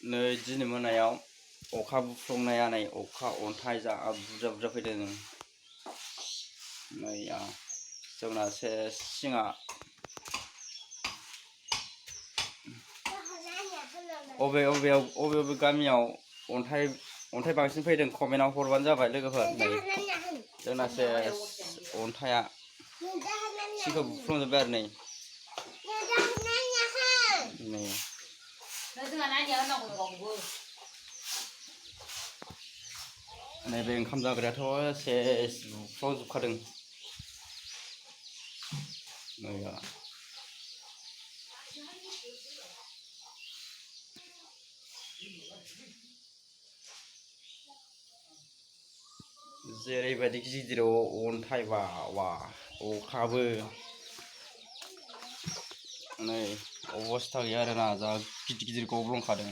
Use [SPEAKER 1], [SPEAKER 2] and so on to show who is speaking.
[SPEAKER 1] नै दिनै मोनायाव अखा बुफ्लंनाया नै अखा अन्थाइ जा बुरजा बुरजा फैदों नै जोंना सिङा अबे गामियाव अन्थाइ बांसिन फैदों कमेन्टआव हरबानो जाबाय लोगोफोर नै जोंना अन्थाइआ सिंखौ बुफ्लंजोब्बाय आरो नै नैबे ओंखाम जाग्रायाथ' सेस बुफ्लंजोबखादों नै जेरैबायदि गिदिर अन्थाइ बा अखाबो नै अबस्था गैया आरोना जा गिदिर गब्लंखादों